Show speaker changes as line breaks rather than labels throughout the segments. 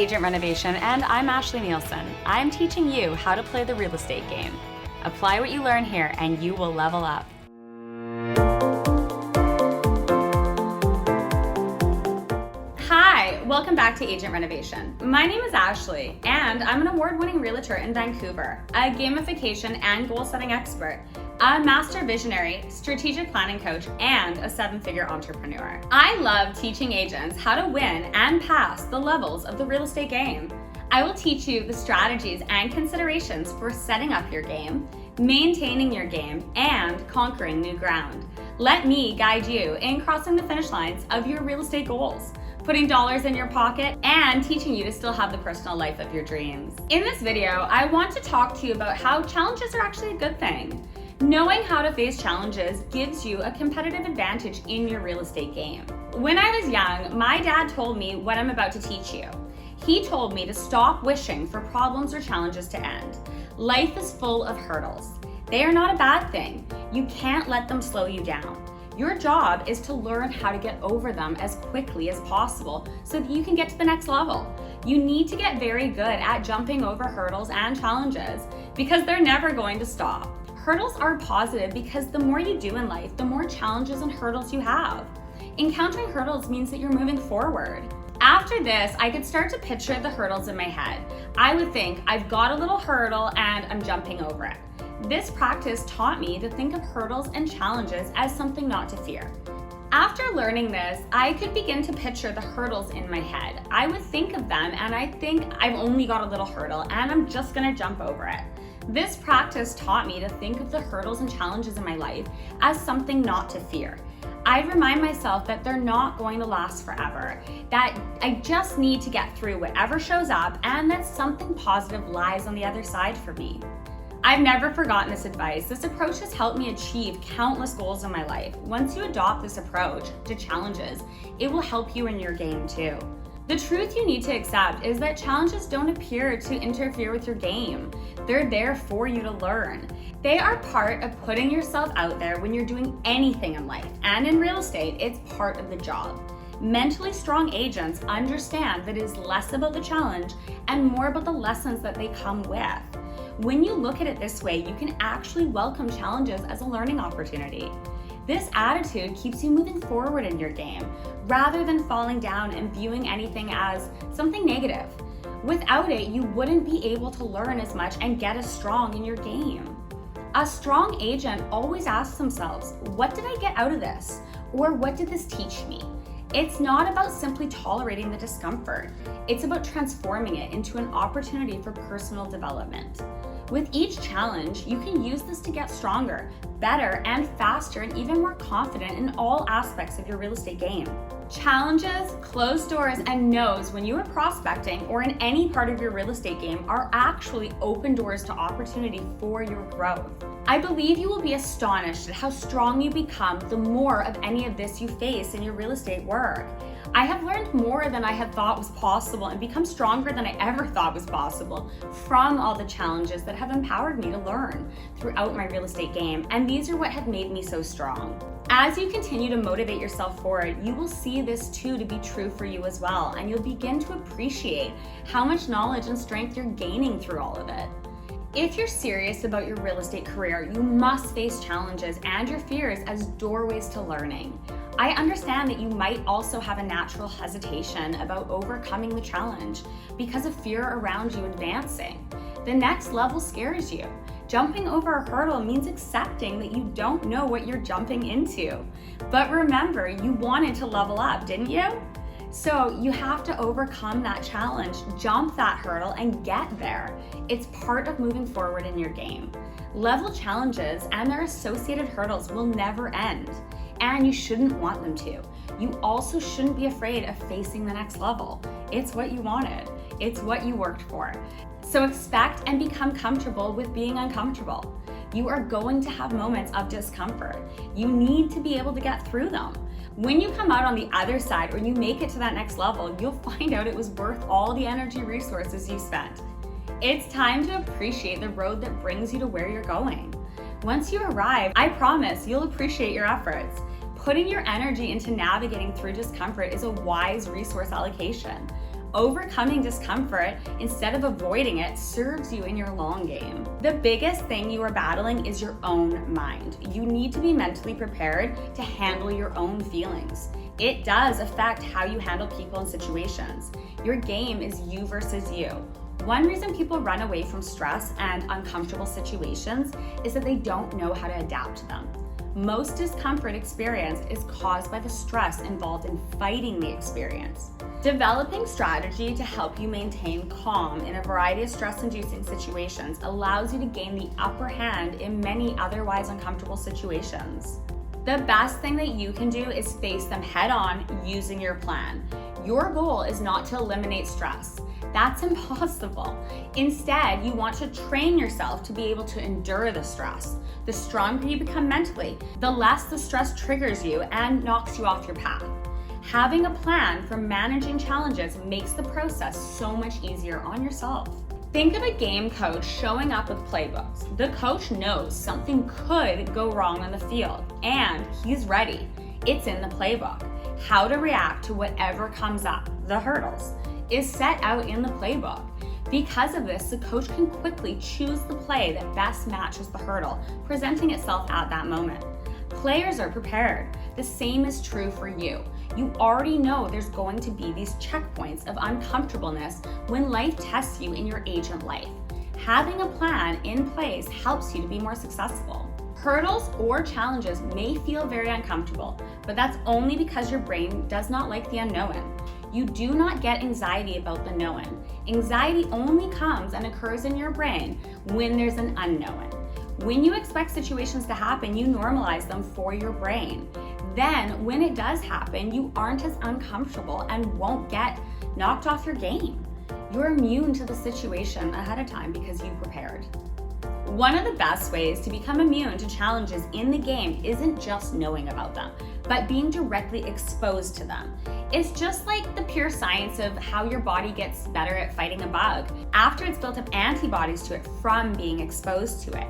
Agent Renovation, and I'm Ashley Nielsen. I'm teaching you how to play the real estate game. Apply what you learn here and you will level up. Hi, welcome back to Agent Renovation. My name is Ashley, and I'm an award-winning realtor in Vancouver, a gamification and goal-setting expert, a master visionary, strategic planning coach, and a seven-figure entrepreneur. I love teaching agents how to win and pass the levels of the real estate game. I will teach you the strategies and considerations for setting up your game, maintaining your game, and conquering new ground. Let me guide you in crossing the finish lines of your real estate goals, putting dollars in your pocket, and teaching you to still have the personal life of your dreams. In this video, I want to talk to you about how challenges are actually a good thing. Knowing how to face challenges gives you a competitive advantage in your real estate game. When I was young, my dad told me what I'm about to teach you. He told me to stop wishing for problems or challenges to end. Life is full of hurdles. They are not a bad thing. You can't let them slow you down. Your job is to learn how to get over them as quickly as possible so that you can get to the next level. You need to get very good at jumping over hurdles and challenges because they're never going to stop. Hurdles are positive because the more you do in life, the more challenges and hurdles you have. Encountering hurdles means that you're moving forward. After this, I could start to picture the hurdles in my head. I would think, I've got a little hurdle and I'm jumping over it. This practice taught me to think of hurdles and challenges as something not to fear. After learning this, I could begin to picture the hurdles in my head. I would think of them and I think I've only got a little hurdle and I'm just gonna jump over it. This practice taught me to think of the hurdles and challenges in my life as something not to fear. I'd remind myself that they're not going to last forever, that I just need to get through whatever shows up and that something positive lies on the other side for me. I've never forgotten this advice. This approach has helped me achieve countless goals in my life. Once you adopt this approach to challenges, it will help you in your game too. The truth you need to accept is that challenges don't appear to interfere with your game. They're there for you to learn. They are part of putting yourself out there when you're doing anything in life, and in real estate, it's part of the job. Mentally strong agents understand that it is less about the challenge and more about the lessons that they come with. When you look at it this way, you can actually welcome challenges as a learning opportunity. This attitude keeps you moving forward in your game, rather than falling down and viewing anything as something negative. Without it, you wouldn't be able to learn as much and get as strong in your game. A strong agent always asks themselves, what did I get out of this? Or what did this teach me? It's not about simply tolerating the discomfort. It's about transforming it into an opportunity for personal development. With each challenge, you can use this to get stronger, better, and faster, and even more confident in all aspects of your real estate game. Challenges, closed doors, and no's when you are prospecting or in any part of your real estate game are actually open doors to opportunity for your growth. I believe you will be astonished at how strong you become the more of any of this you face in your real estate work. I have learned more than I had thought was possible and become stronger than I ever thought was possible from all the challenges that have empowered me to learn throughout my real estate game, and these are what have made me so strong. As you continue to motivate yourself forward, you will see this too to be true for you as well, and you'll begin to appreciate how much knowledge and strength you're gaining through all of it. If you're serious about your real estate career, you must face challenges and your fears as doorways to learning. I understand that you might also have a natural hesitation about overcoming the challenge because of fear around you advancing. The next level scares you. Jumping over a hurdle means accepting that you don't know what you're jumping into. But remember, you wanted to level up, didn't you? So you have to overcome that challenge, jump that hurdle, and get there. It's part of moving forward in your game. Level challenges and their associated hurdles will never end, and you shouldn't want them to. You also shouldn't be afraid of facing the next level. It's what you wanted. It's what you worked for. So expect and become comfortable with being uncomfortable. You are going to have moments of discomfort. You need to be able to get through them. When you come out on the other side or you make it to that next level, you'll find out it was worth all the energy resources you spent. It's time to appreciate the road that brings you to where you're going. Once you arrive, I promise you'll appreciate your efforts. Putting your energy into navigating through discomfort is a wise resource allocation. Overcoming discomfort instead of avoiding it serves you in your long game. The biggest thing you are battling is your own mind. You need to be mentally prepared to handle your own feelings. It does affect how you handle people and situations. Your game is you versus you. One reason people run away from stress and uncomfortable situations is that they don't know how to adapt to them. Most discomfort experienced is caused by the stress involved in fighting the experience. Developing strategy to help you maintain calm in a variety of stress-inducing situations allows you to gain the upper hand in many otherwise uncomfortable situations. The best thing that you can do is face them head on using your plan. Your goal is not to eliminate stress. That's impossible. Instead, you want to train yourself to be able to endure the stress. The stronger you become mentally, the less the stress triggers you and knocks you off your path. Having a plan for managing challenges makes the process so much easier on yourself. Think of a game coach showing up with playbooks. The coach knows something could go wrong on the field, and he's ready. It's in the playbook. How to react to whatever comes up, the hurdles, is set out in the playbook. Because of this, the coach can quickly choose the play that best matches the hurdle presenting itself at that moment. Players are prepared. The same is true for you. You already know there's going to be these checkpoints of uncomfortableness when life tests you in your agent life. Having a plan in place helps you to be more successful. Hurdles or challenges may feel very uncomfortable, but that's only because your brain does not like the unknown. You do not get anxiety about the known. Anxiety only comes and occurs in your brain when there's an unknown. When you expect situations to happen, you normalize them for your brain. Then, when it does happen, you aren't as uncomfortable and won't get knocked off your game. You're immune to the situation ahead of time because you prepared. One of the best ways to become immune to challenges in the game isn't just knowing about them, but being directly exposed to them. It's just like the pure science of how your body gets better at fighting a bug after it's built up antibodies to it from being exposed to it.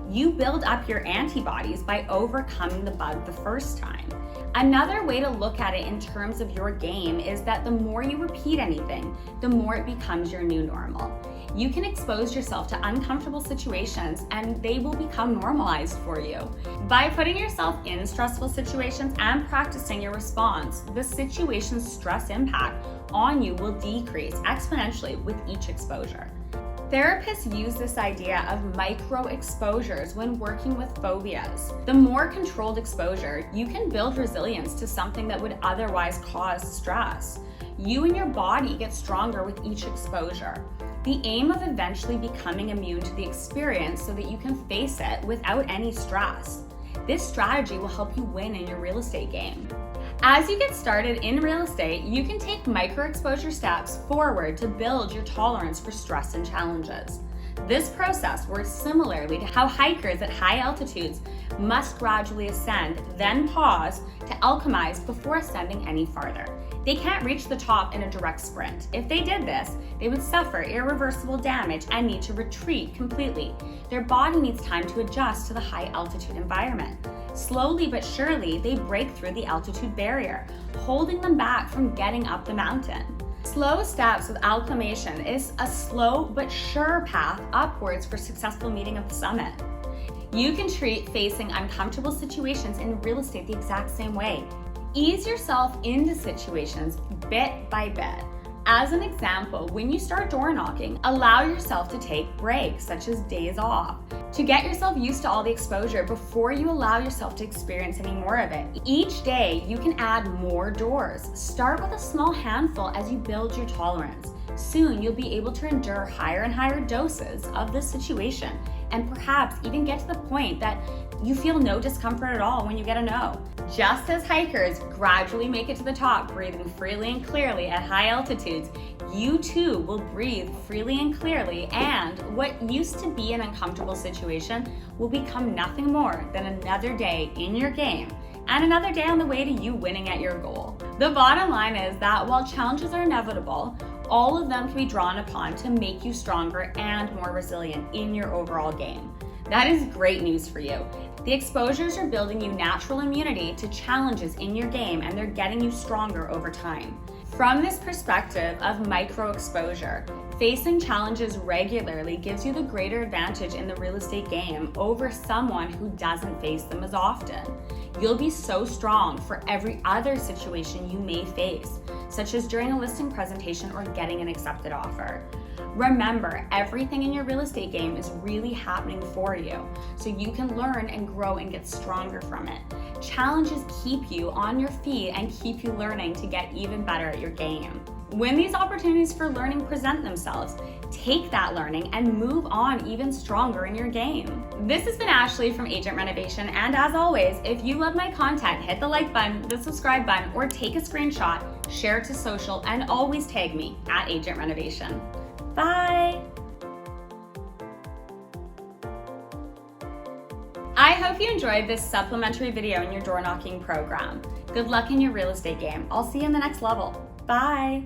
You build up your antibodies by overcoming the bug the first time. Another way to look at it in terms of your game is that the more you repeat anything, the more it becomes your new normal. You can expose yourself to uncomfortable situations and they will become normalized for you. By putting yourself in stressful situations and practicing your response, the situation's stress impact on you will decrease exponentially with each exposure. Therapists use this idea of micro exposures when working with phobias. The more controlled exposure, you can build resilience to something that would otherwise cause stress. You and your body get stronger with each exposure. The aim of eventually becoming immune to the experience so that you can face it without any stress. This strategy will help you win in your real estate game. As you get started in real estate, you can take micro exposure steps forward to build your tolerance for stress and challenges. This process works similarly to how hikers at high altitudes must gradually ascend, then pause to alchemize before ascending any farther. They can't reach the top in a direct sprint. If they did this, they would suffer irreversible damage and need to retreat completely. Their body needs time to adjust to the high altitude environment. Slowly but surely, they break through the altitude barrier, holding them back from getting up the mountain. Slow steps with acclimation is a slow but sure path upwards for successful meeting of the summit. You can treat facing uncomfortable situations in real estate the exact same way. Ease yourself into situations bit by bit. As an example, when you start door knocking, allow yourself to take breaks, such as days off, to get yourself used to all the exposure before you allow yourself to experience any more of it. Each day, you can add more doors. Start with a small handful as you build your tolerance. Soon, you'll be able to endure higher and higher doses of this situation, and perhaps even get to the point that you feel no discomfort at all when you get a no. Just as hikers gradually make it to the top, breathing freely and clearly at high altitudes, you too will breathe freely and clearly, and what used to be an uncomfortable situation will become nothing more than another day in your game and another day on the way to you winning at your goal. The bottom line is that while challenges are inevitable, all of them can be drawn upon to make you stronger and more resilient in your overall game. That is great news for you. The exposures are building you natural immunity to challenges in your game, and they're getting you stronger over time. From this perspective of micro exposure, facing challenges regularly gives you the greater advantage in the real estate game over someone who doesn't face them as often. You'll be so strong for every other situation you may face, such as during a listing presentation or getting an accepted offer. Remember, everything in your real estate game is really happening for you, so you can learn and grow and get stronger from it. Challenges keep you on your feet and keep you learning to get even better at your game. When these opportunities for learning present themselves, take that learning and move on even stronger in your game. This has been Ashley from Agent Renovation, and as always, if you love my content, hit the like button, the subscribe button, or take a screenshot, share it to social, and always tag me at Agent Renovation. Bye! I hope you enjoyed this supplementary video in your door knocking program. Good luck in your real estate game. I'll see you in the next level. Bye!